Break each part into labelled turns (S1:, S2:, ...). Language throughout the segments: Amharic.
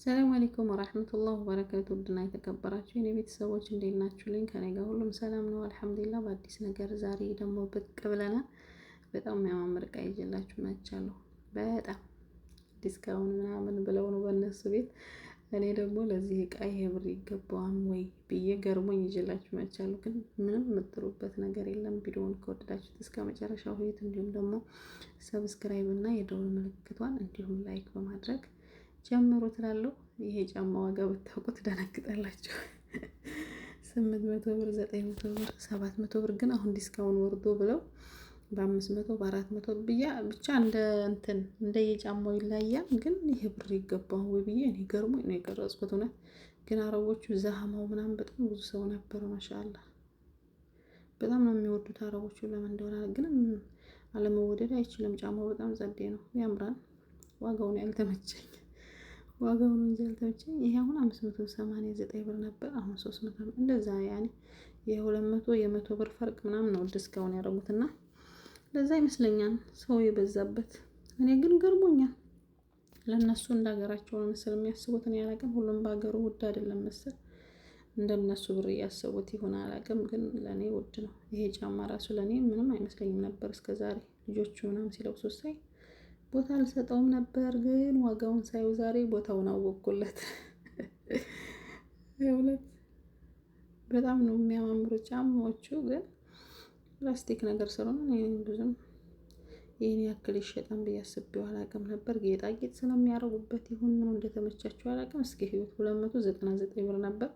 S1: ሰላም አለይኩም ወራህመቱላሂ ወበረካቱ። ውድና የተከበራችሁ የኔ ቤተሰቦች እንዴት ናችሁልኝ? ከኔ ጋር ሁሉም ሰላም ነው አልሐምዱሊላህ። በአዲስ ነገር ዛሬ ደግሞ ብቅ ብለናል። በጣም የሚያማምር እቃ ይዤላችሁ መጥቻለሁ። በጣም ዲስካውንት ምናምን ብለው ነው በእነሱ ቤት። እኔ ደግሞ ለዚህ እቃ ይሄ ብር ይገባዋል ወይ ብዬ ገርሞኝ ይዤላችሁ መጥቻለሁ። ግን ምንም የምትሩበት ነገር የለም። ቪዲዮውን ከወደዳችሁት እስከ መጨረሻው ሆይት፣ እንዲሁም ደግሞ ሰብስክራይብ እና የደወል ምልክቷን እንዲሁም ላይክ በማድረግ ጀምሮ ትላለሁ። ይሄ ጫማ ዋጋ ብታውቁት ደነግጣላችሁ። 800 ብር፣ 900 ብር፣ 700 ብር ግን አሁን ዲስካውንት ወርዶ ብለው በ500 በ400 ብቻ እንደ የጫማው ይለያል። ግን ይሄ ብር ይገባው ወይ ብዬ እኔ ገርሞኝ ነው የቀረጽኩት። እውነት ግን አረቦቹ ዛህማው ምናምን በጣም ብዙ ሰው ነበረ። ማሻአላ በጣም ነው የሚወዱት አረቦቹ። ለምን እንደሆነ ግን አለመወደድ አይችልም። ጫማው በጣም ጸዴ ነው፣ ያምራል። ዋጋውን ያልተመቸኝ ዋጋው ነው እንጂ ያልተመቸኝ። ይሄ አሁን 589 ብር ነበር፣ አሁን 300 ብር እንደዛ። ያኔ የ200 የ100 ብር ፈርቅ ምናምን ነው ዲስካውንት ያደረጉትና ለዛ ይመስለኛል ሰው የበዛበት። እኔ ግን ገርሞኛል። ለነሱ እንዳገራቸው ነው መሰል የሚያስቡት። እኔ አላውቅም፣ ሁሉም በሀገሩ ውድ አይደለም መሰል እንደነሱ ብር እያሰቡት ይሆን አላውቅም። ግን ለኔ ውድ ነው ይሄ ጫማ ራሱ። ለኔ ምንም አይመስለኝም ነበር እስከዛሬ ልጆቹ ምናምን ሲለብሱት ሳይ ቦታ አልሰጠውም ነበር። ግን ዋጋውን ሳይው ዛሬ ቦታውን አወቅኩለት። እውነት በጣም ነው የሚያማምሩ ጫማዎቹ። ግን ፕላስቲክ ነገር ስለሆነ ብዙም ይሄን ያክል ይሸጣን ብዬ አስቤው አላውቅም ነበር። ጌጣጌጥ ስለሚያረጉበት ይሁን ምን እንደተመቻቸው አላውቅም። እስኪ ህይወት 299 ብር ነበር፣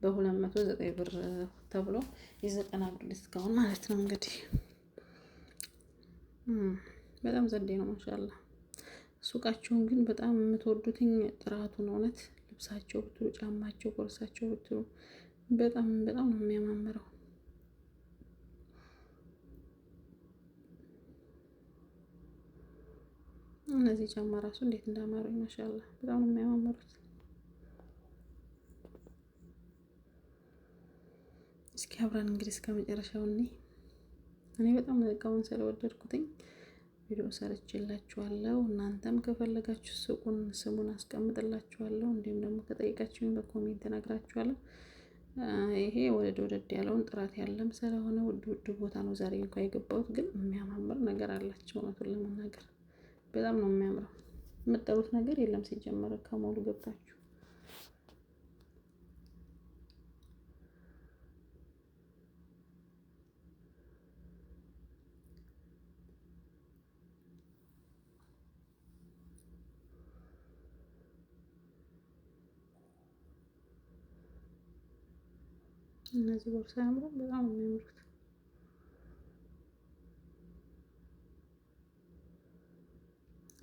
S1: በ209 ብር ተብሎ የ90 ብር ዲስካውንት ማለት ነው። እንግዲህ በጣም ዘዴ ነው ማሻአላ። ሱቃቸውን ግን በጣም የምትወዱትኝ ጥራቱን፣ እውነት ልብሳቸው ብትሉ፣ ጫማቸው፣ ቦርሳቸው ብትሉ በጣም በጣም ነው የሚያማምረው። እነዚህ ጫማ ራሱ እንዴት እንዳማሩኝ ማሻአላ በጣም ነው የሚያማምሩት። እስኪ አብረን እንግዲህ እስከ መጨረሻው እኔ በጣም እቃውን ስለወደድኩትኝ ቪዲዮ ሰርቼላችኋለሁ። እናንተም ከፈለጋችሁ ሱቁን ስሙን አስቀምጥላችኋለሁ። እንዲሁም ደግሞ ከጠይቃችሁኝ በኮሜንት እነግራችኋለሁ። ይሄ ወደድ ያለውን ጥራት ያለም ስለሆነ ውድ ቦታ ነው ዛሬ እንኳን የገባሁት። ግን የሚያማምር ነገር አላቸው። እውነቱን ለመናገር በጣም ነው የሚያምረው። የምጠሉት ነገር የለም ሲጀመር ከሞሉ ገብታችሁ። እነዚህ ቦርሳ ያምራል፣ በጣም ነው የሚያምሩት።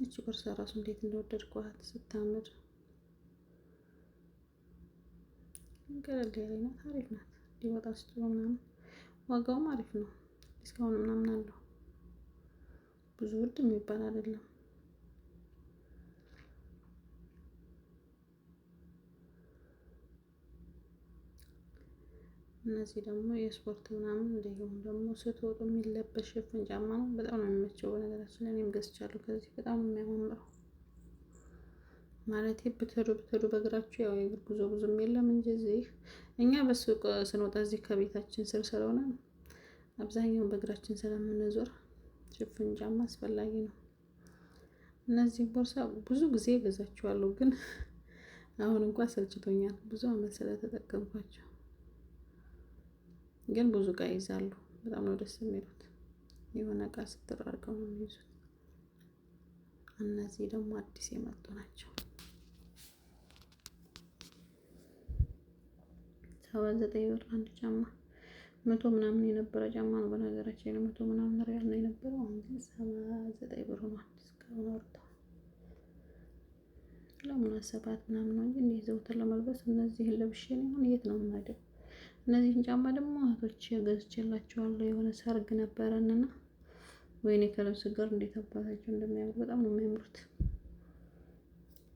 S1: እቺ ቦርሳ ራሱ እንዴት እንደወደድኳት ስታምር። ቀለል ያለ ናት፣ አሪፍ ናት። ሊወጣ ስትሉ ምናምን ዋጋውም አሪፍ ነው። ዲስካውንት ምናምን አለው። ብዙ ውድ የሚባል አይደለም። እነዚህ ደግሞ የስፖርት ምናምን እንዲሁም ደግሞ ስትወጡ የሚለበስ ሽፍን ጫማ ነው። በጣም ነው የሚመቸው። በነገራችን ላይ እኔም ገዝቻለሁ ከዚህ። በጣም ነው የሚያማምረው። ማለት ብትሄዱ በእግራችሁ ያው የእግር ጉዞ ብዙም የለም እንጂ እዚህ እኛ በሱቅ ስንወጣ እዚህ ከቤታችን ስር ስለሆነ አብዛኛውን በእግራችን ስለምንዞር ሽፍን ጫማ አስፈላጊ ነው። እነዚህ ቦርሳ ብዙ ጊዜ ገዛችኋለሁ፣ ግን አሁን እንኳን ሰልችቶኛል ብዙ አመት ስለተጠቀምኳቸው። ግን ብዙ እቃ ይዛሉ። በጣም ነው ደስ የሚሉት። የሆነ እቃ ስትራርቀው ነው የሚይዙት። እነዚህ ደግሞ አዲስ የመጡ ናቸው። 79 ብር አንድ ጫማ። 100 ምናምን የነበረ ጫማ ነው በነገራችን፣ 100 ምናምን ሪያል ነው የነበረው። አሁን ግን 79 ብር ነው። ዲስካውንት ወርዷል። ለሙናሰባት ምናምን ነው እንጂ እንዲህ ዘውትር ለመልበስ እነዚህን ለብሼ ነው። አሁን የት ነው የምሄደው? እነዚህን ጫማ ደግሞ እህቶች ገዝቼላቸዋለሁ። የሆነ ሰርግ ነበረንና ወይኔ ከልብስ ጋር እንዴት አባታቸው እንደሚያምሩ በጣም ነው የሚያምሩት።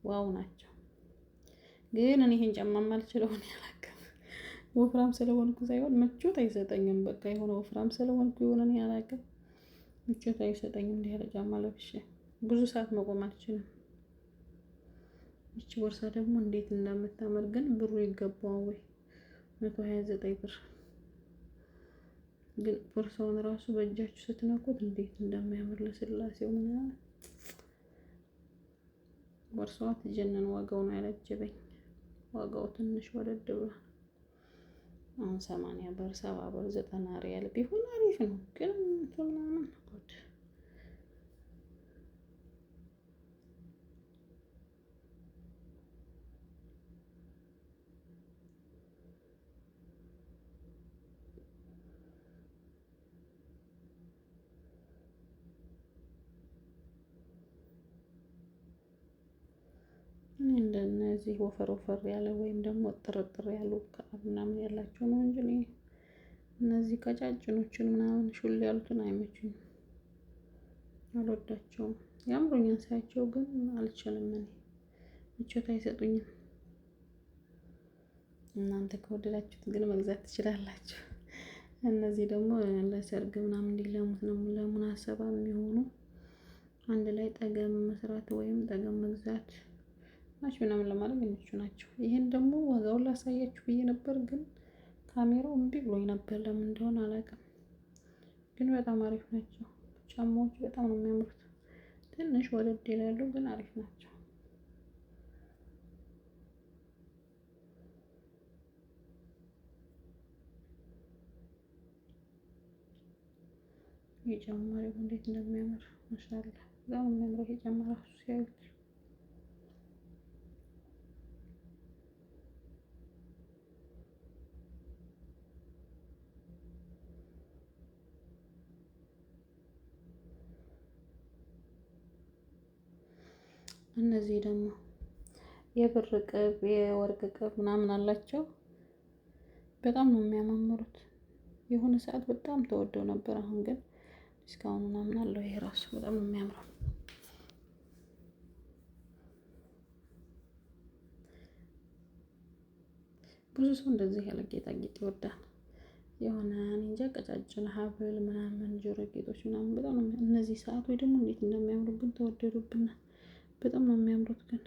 S1: ዋው ናቸው። ግን እኔ ይሄን ጫማ ማልችለው ነው ያላቀም ወፍራም ስለሆንኩ ሳይሆን ምቾት አይሰጠኝም። በቃ የሆነ ወፍራም ስለሆንኩ የሆነ ነው ያላቀም ምቾት አይሰጠኝም። እንዲህ ያለ ጫማ ለብሼ ብዙ ሰዓት መቆም አልችልም። ይቺ ቦርሳ ደግሞ እንዴት እንደምታምር ግን ብሩ ይገባዋል ወይ? 129 ብር። ግን ቦርሳውን ራሱ በእጃችሁ ስትነኩት እንዴት እንደሚያምር ለስላሴው ምናምን። ቦርሳዋ ትጀነን። ዋጋው ነው ያላጀበኝ። ዋጋው ትንሽ ወደድ ብሏል። አሁን 80 ብር፣ 70 ብር፣ 90 ሪያል ቢሆን አሪፍ ነው። ግን ምናምን ጉድ። እኔ እንደነዚህ ወፈር ወፈር ያለ ወይም ደግሞ ጥርጥር ያሉ ምናምን ያላቸው ነው እንጂ እኔ እነዚህ ቀጫጭኖችን ምናምን ሹል ያሉትን አይመቹኝም፣ አልወዳቸውም። ያምሩኛል ሳያቸው ግን አልችልም። እኔ ምቾት አይሰጡኝም። እናንተ ከወደዳችሁት ግን መግዛት ትችላላችሁ። እነዚህ ደግሞ ለሰርግ ምናምን እንዲለሙት ነው፣ ለሙናሰባ የሚሆኑ አንድ ላይ ጠገም መስራት ወይም ጠገም መግዛት ናቸው ምናምን ለማድረግ የሚቹ ናቸው። ይሄን ደግሞ ዋጋውን ላሳያችሁ ብዬ ነበር፣ ግን ካሜራው እምቢ ብሎኝ ነበር። ለምን እንደሆነ አላውቅም። ግን በጣም አሪፍ ናቸው። ጫማዎቹ በጣም ነው የሚያምሩት። ትንሽ ወደድ ይላሉ፣ ግን አሪፍ ናቸው። የጫማ እንዴት እንደሚያምር ማሻአላ። በጣም የሚያምረው የጫማ ራሱ ሲያዩት። እነዚህ ደግሞ የብር ቅብ የወርቅ ቅብ ምናምን አላቸው። በጣም ነው የሚያማምሩት። የሆነ ሰዓት በጣም ተወደው ነበር። አሁን ግን ዲስካውንት ምናምን አለው። ይሄ ራሱ በጣም ነው የሚያምረው። ብዙ ሰው እንደዚህ ያለ ጌጣጌጥ ይወዳል። የሆነ እንጃ ቀጫጭን ሀብል ምናምን ጆሮ ጌጦች ምናምን በጣም ነው። እነዚህ ሰዓቶች ደግሞ እንዴት እንደሚያምሩብን ተወደዱብን። በጣም ነው የሚያምሩት። ግን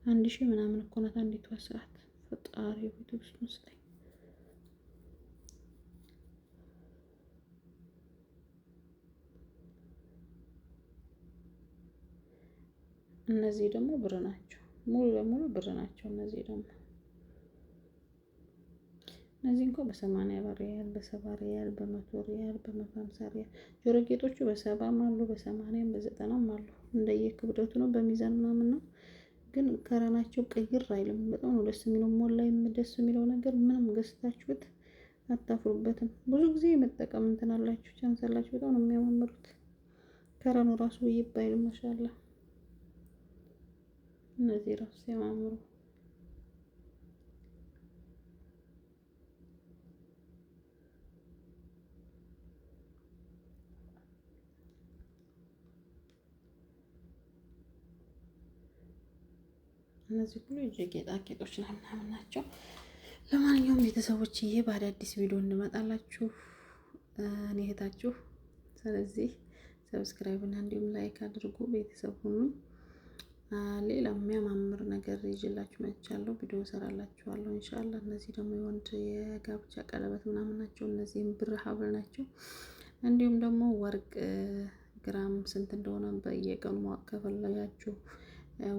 S1: 1000 ምናምን እኮ ናት አንዲቷ ሰዓት። ፈጣሪ ቤት ውስጥ መስለኝ። እነዚህ ደግሞ ብር ናቸው፣ ሙሉ ለሙሉ ብር ናቸው። እነዚህ ደግሞ እነዚህ እንኳን በ80 ሪያል፣ በ70 ሪያል፣ በ100 ሪያል፣ በ150 ሪያል። ጆሮ ጌጦቹ በ70 አሉ፣ በ80 በ90 አሉ። እንደየክብደቱ ነው፣ በሚዛን ምናምን ነው። ግን ከረናቸው ቀይር አይልም። በጣም ነው ደስ የሚለው። ሞል ላይ ደስ የሚለው ነገር ምንም ገዝታችሁት አታፍሩበትም። ብዙ ጊዜ የመጠቀም እንትን አላችሁ፣ ቻንስ አላችሁ። በጣም ነው የሚያማምሩት። ከረኑ ራሱ ይባይል ማሻአላ። እነዚህ ራሱ ሲያማምሩ እነዚህ ሁሉ የእጅ ጌጣጌጦች ምናምን ናቸው። ለማንኛውም ቤተሰቦችዬ በአዳዲስ ቪዲዮ እንመጣላችሁ። እኔ እህታችሁ። ስለዚህ ሰብስክራይብ እና እንዲሁም ላይክ አድርጉ። ቤተሰብ ሁኑ። ሌላ የሚያማምር ነገር ይዤላችሁ መጥቻለሁ። ቪዲዮ እሰራላችኋለሁ ኢንሻአላህ። እነዚህ ደግሞ የወንድ የጋብቻ ቀለበት ምናምን ናቸው። እነዚህም ብር ሀብል ናቸው። እንዲሁም ደግሞ ወርቅ ግራም ስንት እንደሆነ በየቀኑ ማወቅ ከፈለጋችሁ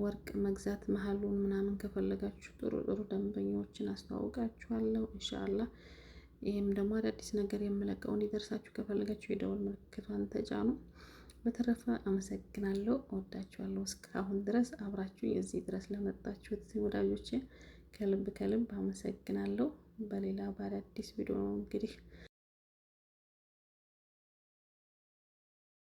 S1: ወርቅ መግዛት መሀሉን ምናምን ከፈለጋችሁ ጥሩ ጥሩ ደንበኞችን አስተዋውቃችኋለሁ ኢንሻአላህ። ይሄም ደግሞ አዳዲስ ነገር የምለቀው እንዲደርሳችሁ ከፈለጋችሁ የደወል ምልክቷን ተጫኑ። በተረፈ አመሰግናለሁ፣ እወዳችኋለሁ። እስካሁን ድረስ አብራችሁ የዚህ ድረስ ለመጣችሁት ወዳጆቼ ከልብ ከልብ አመሰግናለሁ። በሌላ በአዳዲስ ቪዲዮ እንግዲህ